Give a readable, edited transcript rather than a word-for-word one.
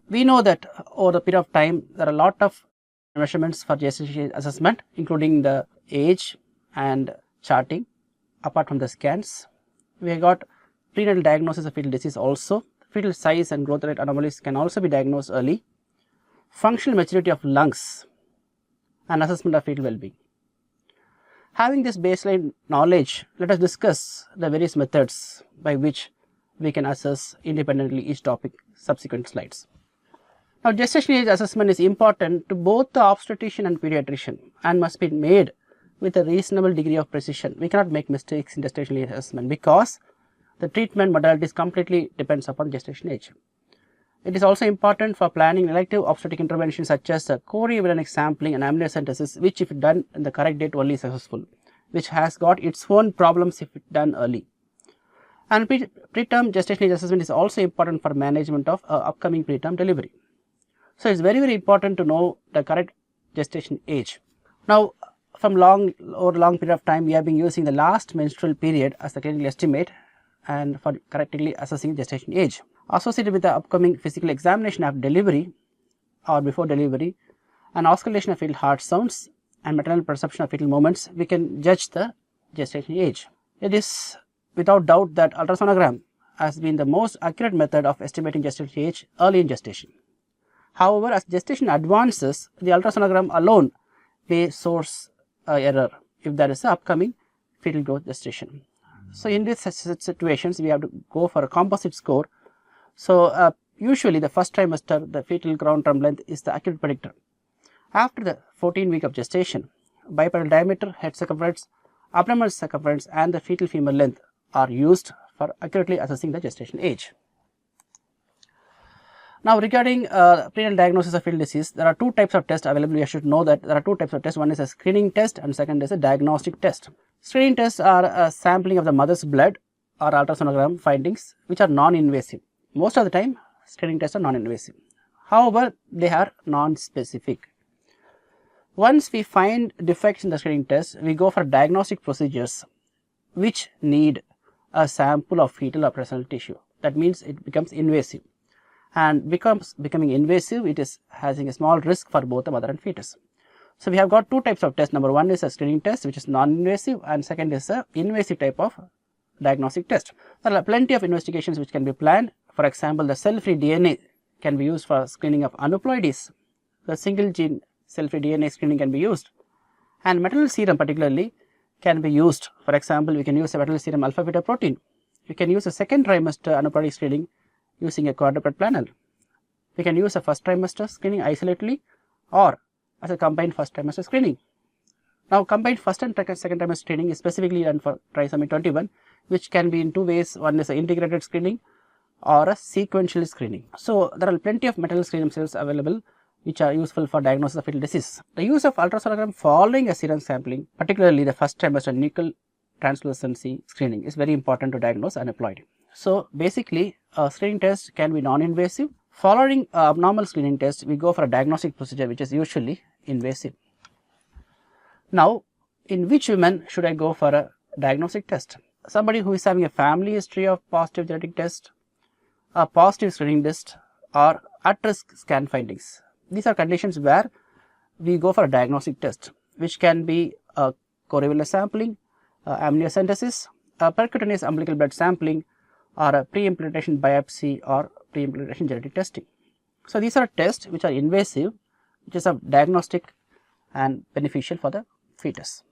We know that over the period of time there are a lot of measurements for gestation assessment, including the age and charting. Apart from the scans, we have got prenatal diagnosis of fetal disease also. Fetal size and growth rate anomalies can also be diagnosed early. Functional maturity of lungs and assessment of fetal well-being. Having this baseline knowledge, let us discuss the various methods by which we can assess independently each topic subsequent slides. Now, gestation age assessment is important to both the obstetrician and pediatrician and must be made with a reasonable degree of precision. We cannot make mistakes in gestation age assessment because the treatment modalities completely depends upon gestation age. It is also important for planning elective obstetric interventions such as chorioembryonic sampling and amniocentesis, which if done in the correct date only is successful, which has got its own problems if done early. And preterm gestation age assessment is also important for management of upcoming preterm delivery. So, it is very important to know the correct gestation age. Now, from long period of time we have been using the last menstrual period as the clinical estimate and for correctly assessing gestation age. Associated with the upcoming physical examination after delivery or before delivery and auscultation of fetal heart sounds and maternal perception of fetal movements, we can judge the gestation age. It is without doubt that ultrasonogram has been the most accurate method of estimating gestation age early in gestation. However, as gestation advances, the ultrasonogram alone may source error if there is an upcoming fetal growth gestation. So, in these situations we have to go for a composite score. So, usually the first trimester the fetal ground term length is the accurate predictor. After the 14th week of gestation, bipedal diameter, head circumference, abdominal circumference and the fetal femur length are used for accurately assessing the gestation age. Now, regarding prenatal diagnosis of fetal disease, there are two types of tests available. You should know that there are two types of tests. One is a screening test and second is a diagnostic test. Screening tests are a sampling of the mother's blood or ultrasonogram findings which are non-invasive. Most of the time screening tests are non-invasive. However, they are non-specific. Once we find defects in the screening test, we go for diagnostic procedures which need a sample of fetal or placental tissue. That means it becomes invasive. And becoming invasive, it is having a small risk for both the mother and fetus. So, we have got two types of tests. Number one is a screening test which is non-invasive and second is a invasive type of diagnostic test. There are plenty of investigations which can be planned. For example, the cell-free DNA can be used for screening of aneuploidies. The single gene cell-free DNA screening can be used and maternal serum particularly can be used. For example, we can use a maternal serum alpha beta protein. We can use a second trimester aneuploidy screening using a quadruped panel. We can use a first trimester screening isolatedly or as a combined first trimester screening. Now, combined first and second trimester screening is specifically done for trisomy 21, which can be in two ways. One is an integrated screening or a sequential screening. So, there are plenty of maternal screening cells available which are useful for diagnosis of fetal disease. The use of ultrasonogram following a serum sampling, particularly the first trimester nuchal translucency screening, is very important to diagnose aneuploidy. So, basically a screening test can be non-invasive. Following abnormal screening test, we go for a diagnostic procedure which is usually invasive. Now, in which women should I go for a diagnostic test? Somebody who is having a family history of positive genetic test, a positive screening test or at-risk scan findings. These are conditions where we go for a diagnostic test which can be a chorioembryonic sampling, amniocentesis, a percutaneous umbilical blood sampling or a pre-implantation biopsy or pre-implantation genetic testing. So, these are tests which are invasive, which is of diagnostic and beneficial for the fetus.